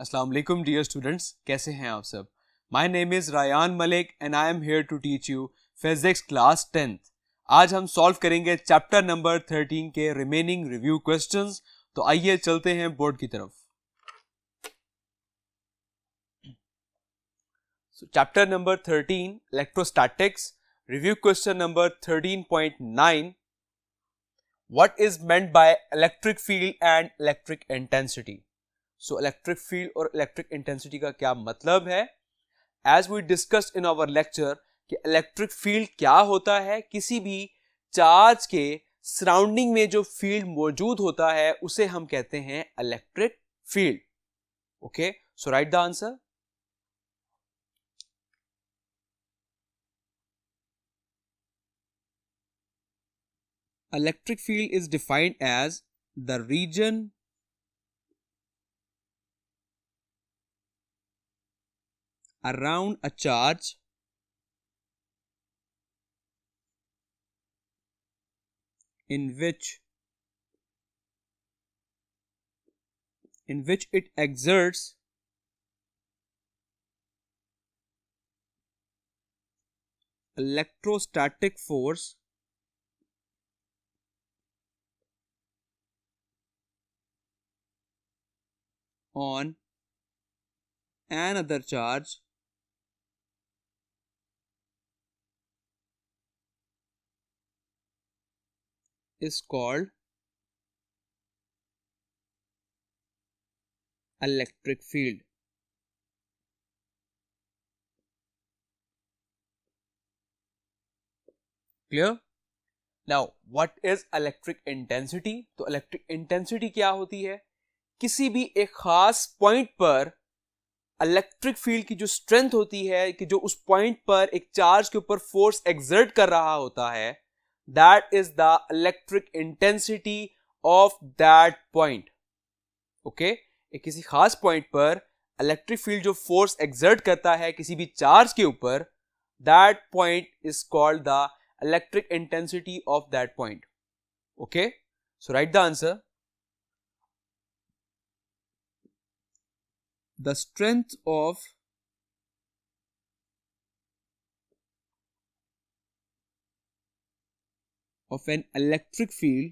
अस्सलाम वालेकुम dear students, कैसे हैं आप सब। My name is Rayan Malik and I am here to teach you physics class 10th। आज हम सॉल्व करेंगे चैप्टर नंबर 13 के रिमेनिंग रिव्यू क्वेश्चंस। तो आइए चलते हैं बोर्ड की तरफ। Chapter number 13 electrostatics, review question number 13.9, what is meant by electric field and electric intensity. So electric field और इलेक्ट्रिक इंटेंसिटी का क्या मतलब है। As we discussed in our lecture कि इलेक्ट्रिक फील्ड क्या होता है, किसी भी चार्ज के सराउंडिंग में जो फील्ड मौजूद होता है उसे हम कहते हैं electric field. Okay, so write the answer. Electric field is defined as the region around a charge in which it exerts electrostatic force on another charge is called electric field. Clear? Now, what is electric intensity? तो electric intensity क्या होती है? किसी भी एक खास point पर electric field की जो स्ट्रेंथ होती है कि जो उस पॉइंट पर एक चार्ज के ऊपर फोर्स एक्सर्ट कर रहा होता है, that is the electric intensity of that point. Okay, एक किसी खास पॉइंट पर इलेक्ट्रिक फील्ड जो फोर्स एक्सर्ट करता है किसी भी चार्ज के ऊपर, that point is called the electric intensity of that point. Okay, so write the answer. The strength of an electric field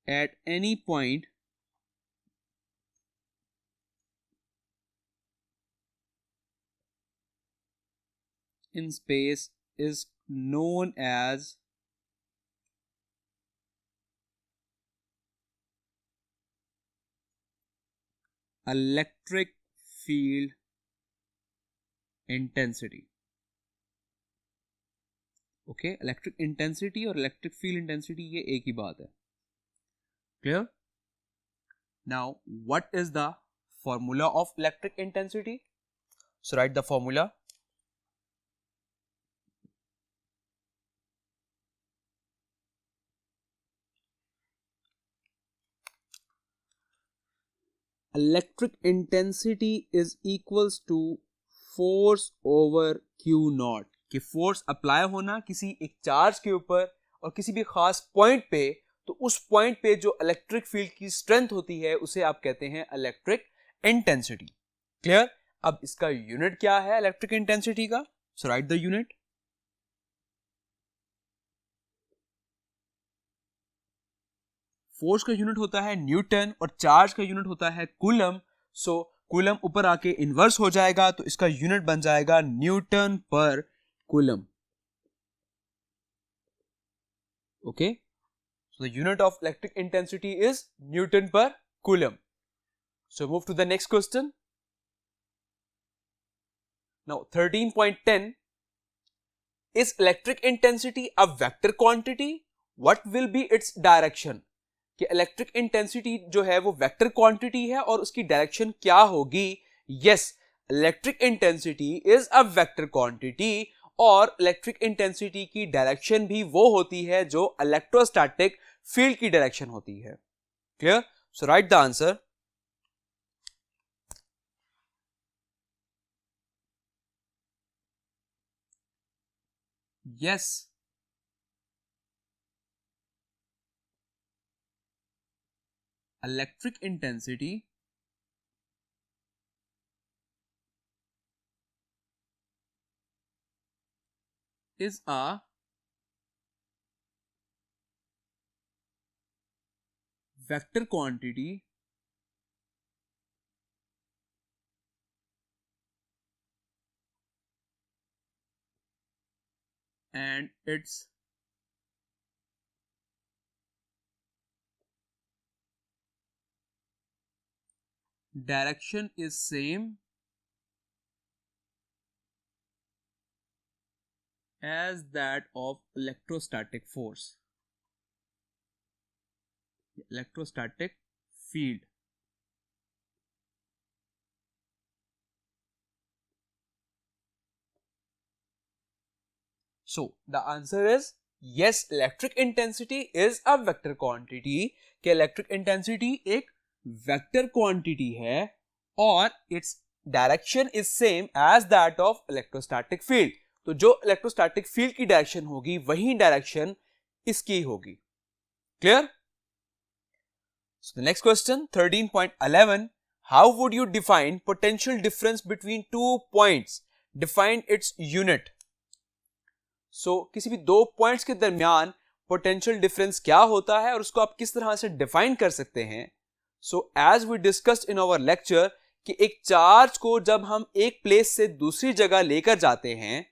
at any point in space is known as electric field intensity। Okay, electric intensity और electric field intensity ये एक ही बात है। Clear? Now what is the formula of electric intensity? So write the formula. Electric intensity is equals to force over Q naught. कि force apply होना किसी एक चार्ज के ऊपर और किसी भी खास पॉइंट पे, तो उस पॉइंट पे जो इलेक्ट्रिक फील्ड की स्ट्रेंथ होती है उसे आप कहते हैं इलेक्ट्रिक इंटेंसिटी। क्लियर? अब इसका यूनिट क्या है इलेक्ट्रिक इंटेंसिटी का? सो राइट द यूनिट। फोर्स का यूनिट होता है न्यूटन और चार्ज का यूनिट होता है कूलम। सो कूलम ऊपर आके इन्वर्स हो जाएगा तो इसका यूनिट बन जाएगा न्यूटन पर coulomb. Okay, so the unit of electric intensity is Newton per Coulomb. So move to the next question. Now 13.10, is electric intensity a vector quantity? What will be its direction? कि electric intensity जो है वो vector quantity है और उसकी direction क्या होगी? Yes, electric intensity is a vector quantity और इलेक्ट्रिक इंटेंसिटी की डायरेक्शन भी वो होती है जो इलेक्ट्रोस्टैटिक फील्ड की डायरेक्शन होती है। Clear? So write the answer. Yes, electric intensity is a vector quantity and its direction is same as that of electrostatic force, electrostatic field. So the answer is yes, electric intensity is a vector quantity. कि electric intensity एक vector quantity है और its direction is same as that of electrostatic field. तो जो electrostatic field की direction होगी वही direction इसकी होगी. Clear? So the next question 13.11, how would you define potential difference between two points? Define its unit. किसी भी दो पॉइंट्स के दरमियान पोटेंशियल डिफरेंस क्या होता है और उसको आप किस तरह से डिफाइन कर सकते हैं. As we discussed in our lecture कि एक चार्ज को जब हम एक प्लेस से दूसरी जगह लेकर जाते हैं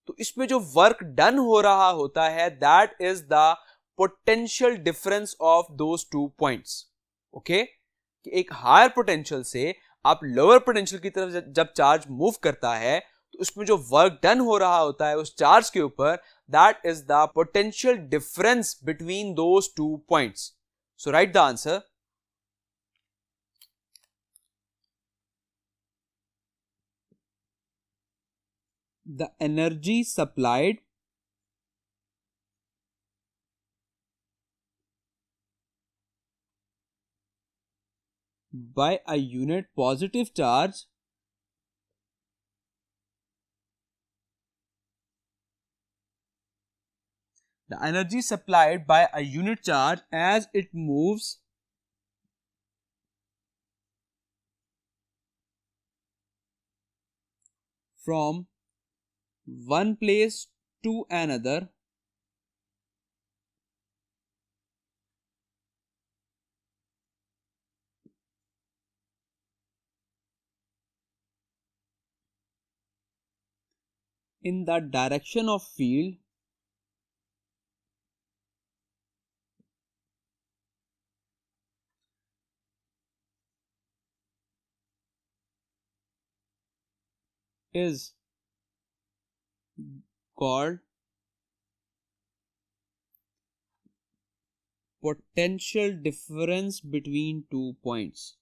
तो इसमें जो वर्क डन हो रहा होता है that is the potential difference of those two points. Okay, कि एक हायर पोटेंशियल से आप लोअर पोटेंशियल की तरफ जब चार्ज मूव करता है तो उसमें जो वर्क डन हो रहा होता है उस चार्ज के ऊपर that is the potential difference between those two points. So write the answer. The energy supplied by a unit positive charge the energy supplied by a unit charge as it moves from one place to another in the direction of field is called potential difference between two points.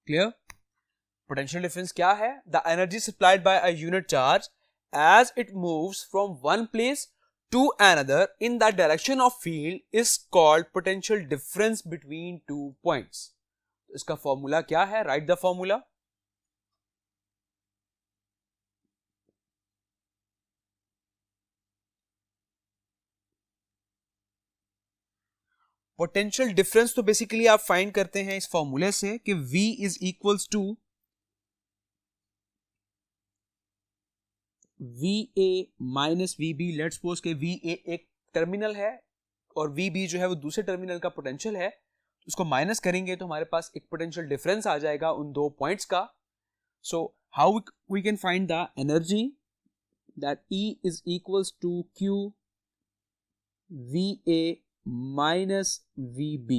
Clear? Potential difference क्या है? The energy supplied by a unit charge as it moves from one place to another in the direction of field is called potential difference between two points. इसका फॉर्मूला क्या है? Write the formula. Potential difference तो basically आप find करते हैं इस फॉर्मूले से कि V is equals to VA minus VB. Let's suppose के VA एक टर्मिनल है और VB जो है वो दूसरे टर्मिनल का पोटेंशियल है. उसको माइनस करेंगे तो हमारे पास एक पोटेंशियल डिफरेंस आ जाएगा उन दो पॉइंट्स का. So how we can find the energy that E is equals to Q VA minus VB.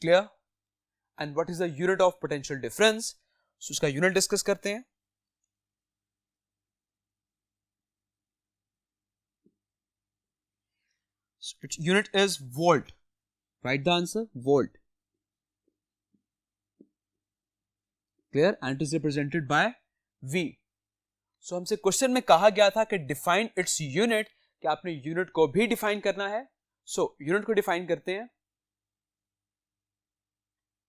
Clear? And what is the unit of potential difference? So उसका unit discuss करते हैं. So its unit is volt. Write the answer, volt. Clear? And it is represented by V. So हमसे question में कहा गया था कि define its unit, कि आपने यूनिट को भी डिफाइन करना है. यूनिट को डिफाइन करते हैं.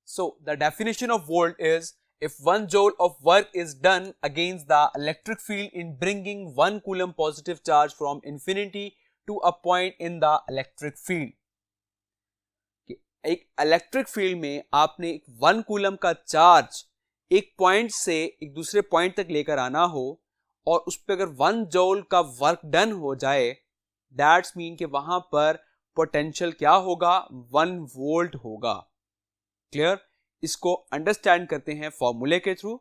So the definition of volt is if 1 joule of work is done against the electric field in bringing 1 coulomb positive charge from infinity to a point in the electric field. एक electric field में आपने 1 coulomb का charge एक point से एक दूसरे point तक लेकर आना हो और उस पर अगर 1 जूल का वर्क डन हो जाए, दैट्स मीन कि वहां पर पोटेंशियल क्या होगा, 1 वोल्ट होगा. क्लियर? इसको अंडरस्टैंड करते हैं फॉर्मूले के through.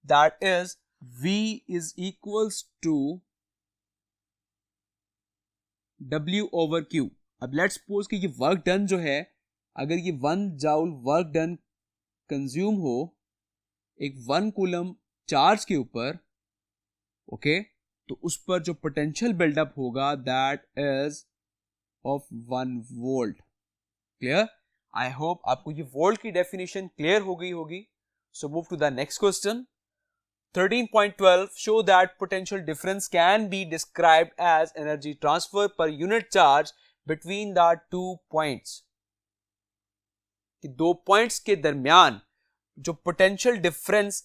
That is V is equals to W over Q. अब लेट्स सपोज कि ये वर्क डन जो है, अगर ये 1 जूल वर्क डन कंज्यूम हो एक 1 कूलम चार्ज के ऊपर, ओके, तो उस पर जो पोटेंशियल बिल्डअप होगा that is of 1 volt. Clear? I hope आपको ये वोल्ट की डेफिनेशन क्लियर हो गई होगी. So move to the next question. 13.12 show that potential difference can be described as energy transfer per unit charge between the 2 points. कि 2 points के दरमियान जो पोटेंशियल डिफरेंस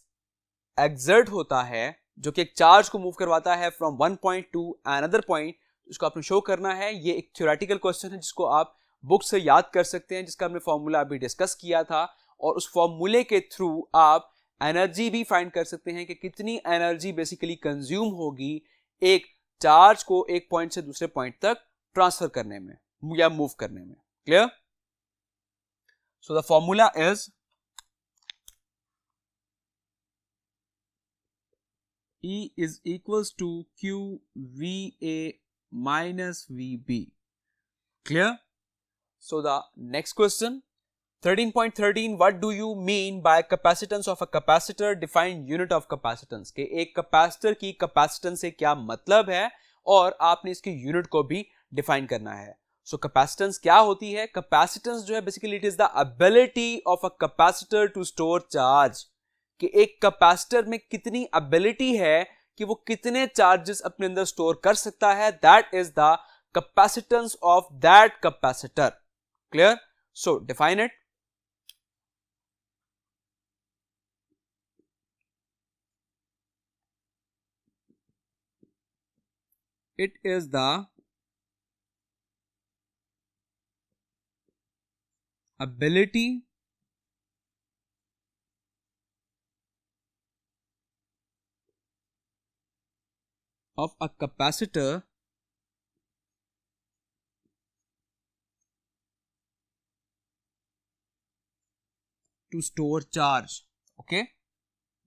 एक्सर्ट होता है, जो कि एक चार्ज को मूव करवाता है from 1 point two another point, उसको आपने शो करना है. ये एक थ्योरेटिकल क्वेश्चन है जिसको आप बुक से याद कर सकते हैं, जिसका हमने फॉर्मूला अभी डिस्कस किया था, और उस फॉर्मूले के थ्रू आप एनर्जी भी फाइंड कर सकते हैं कि कितनी एनर्जी बेसिकली कंज्यूम होगी एक चार्ज को एक पॉइंट से दूसरे पॉइंट तक ट्रांसफर करने में या मूव करने में. Clear? So the formula is E is equals to QVA minus VB. Clear? So the next question, 13.13, what do you mean by capacitance of a capacitor? Define unit of capacitance. कि एक capacitor की capacitance से क्या मतलब है और आपने इसके यूनिट को भी डिफाइन करना है. सो कैपेसिटेंस क्या होती है? कैपेसिटेंस जो है basically it is the ability of a capacitor to store charge. कि एक कैपेसिटर में कितनी एबिलिटी है कि वो कितने चार्जेस अपने अंदर स्टोर कर सकता है, that is the capacitance of that capacitor. Clear? So define it. It is the ability of a capacitor to store charge. Okay,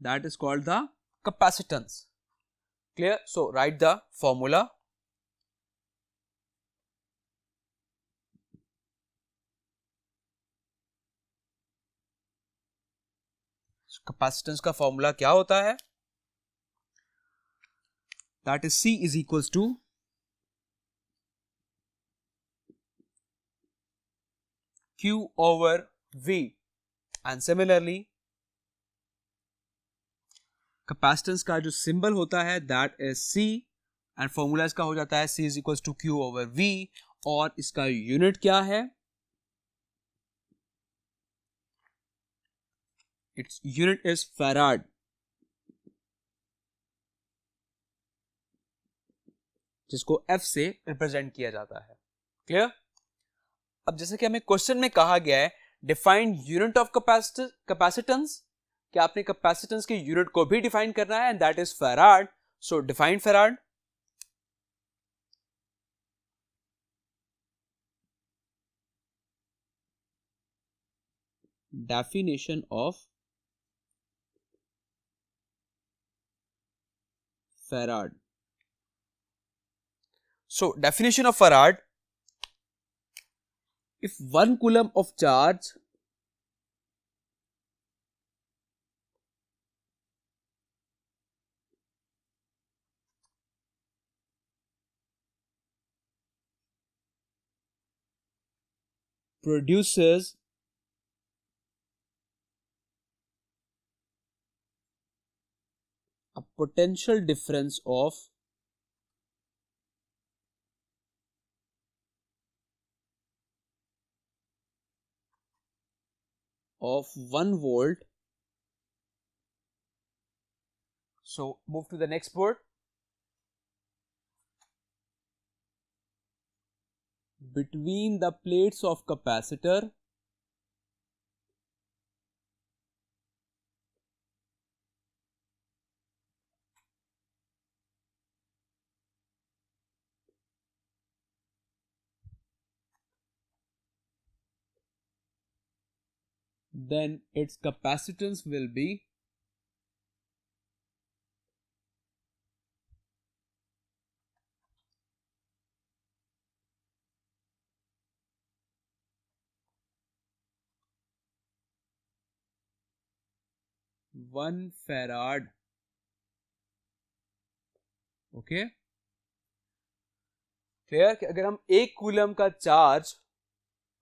that is called the capacitance. Clear? So write the formula. कैपेसिटेंस का formula क्या होता है? That is C is equals to Q over V. And similarly capacitance का जो symbol होता है that is C, and formula इसका हो जाता है C is equals to Q over V, और इसका यूनिट क्या है? Its unit is farad. जिसको F से रिप्रेजेंट किया जाता है. क्लियर? अब जैसे कि हमें क्वेश्चन में कहा गया है डिफाइन यूनिट ऑफ कैपेसिटेंस, कि आपने कैपेसिटेंस के यूनिट को भी डिफाइन करना है, and that is farad. So define farad. Definition of Farad. So definition of Farad: if 1 coulomb of charge produces a potential difference of of 1 volt. So move to the next board. Between the plates of capacitor then its capacitance will be 1 farad. Okay clear कि अगर हम 1 coulomb का charge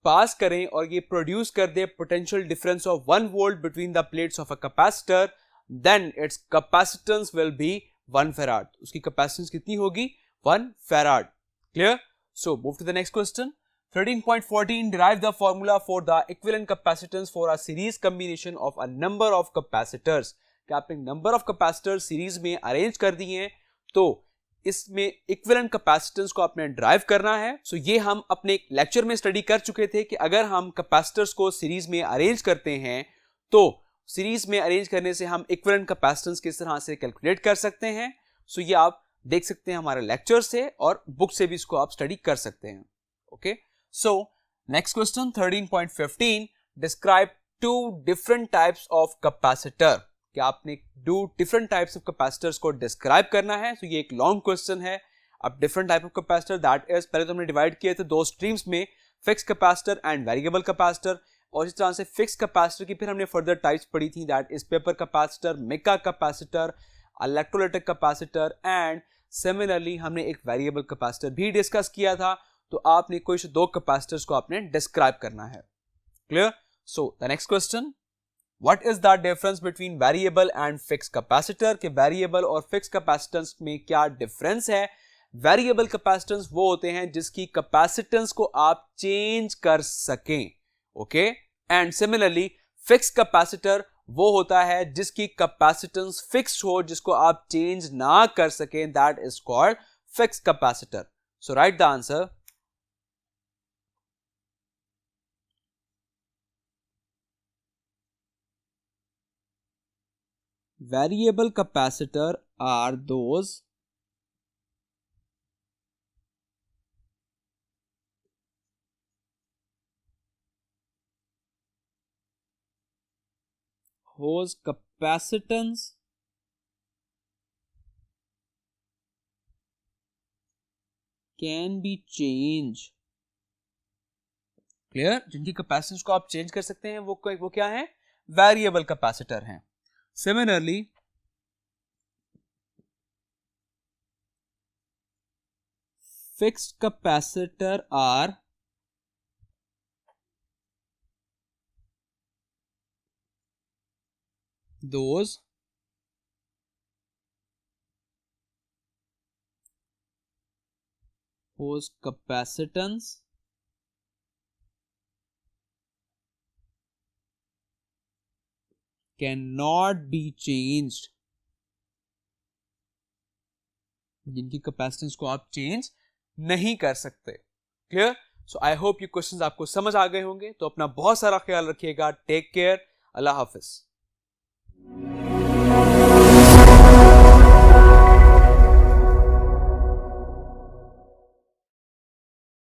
पास करें और ये produce कर दे potential difference of 1 volt between the plates of a capacitor, then its capacitance will be 1 farad. उसकी कैपेसिटेंस कितनी होगी? 1 farad. Clear? So move to the next question. 13.14 derive the formula for the equivalent capacitance for a series combination of a number of capacitors. कि आपने number of capacitor series में arrange कर दिए हैं तो इसमें इक्विवेलेंट कैपेसिटेंस को आपने ड्राइव करना है. सो ये हम अपने एक लेक्चर में स्टडी कर चुके थे कि अगर हम कैपेसिटर्स को सीरीज में अरेंज करते हैं तो सीरीज में अरेंज करने से हम इक्विवेलेंट कैपेसिटेंस किस तरह से कैलकुलेट कर सकते हैं. सो ये आप देख सकते हैं हमारे लेक्चर से और बुक से भी इसको आप स्टडी कर सकते हैं. Okay so next question 13.15 describe 2 different types of capacitor. कि आपने 2 डिफरेंट टाइप्स ऑफ कैपेसिटर्स को डिस्क्राइब करना है. तो ये एक लॉन्ग क्वेश्चन है. अब different type of capacitor that is, पहले तो हमने डिवाइड किए थे 2 स्ट्रीम्स में, fix capacitor and variable capacitor. और इस तरह से फिक्स कैपेसिटर की फिर हमने फर्दर टाइप्स पढ़ी थी, that is paper capacitor, mica capacitor, electrolytic capacitor and similarly हमने एक वेरिएबल कैपेसिटर भी डिस्कस किया था. तो आपने कोई से 2 कैपेसिटर्स को आपने डिस्क्राइब करना है. Clear? So the next question, What is the difference between variable and fixed capacitor? कि variable और fixed capacitance में क्या difference है? Variable capacitance वो होते हैं जिसकी capacitance को आप change कर सकें. Okay? And similarly, fixed capacitor वो होता है जिसकी capacitance fixed हो, जिसको आप change ना कर सकें. That is called fixed capacitor. So write the answer. Variable capacitor are those whose capacitance can be changed. Clear? जिनकी कैपेसिटेंस को आप चेंज कर सकते हैं वो क्या है? वेरिएबल कैपेसिटर हैं. Similarly, fixed capacitor are those whose capacitance cannot be changed. जिनकी कैपेसिटेंस को आप चेंज नहीं कर सकते. क्लियर? सो आई होप ये क्वेश्चंस आपको समझ आ गए होंगे. तो अपना बहुत सारा ख्याल रखिएगा. Take care. अल्लाह हाफिज.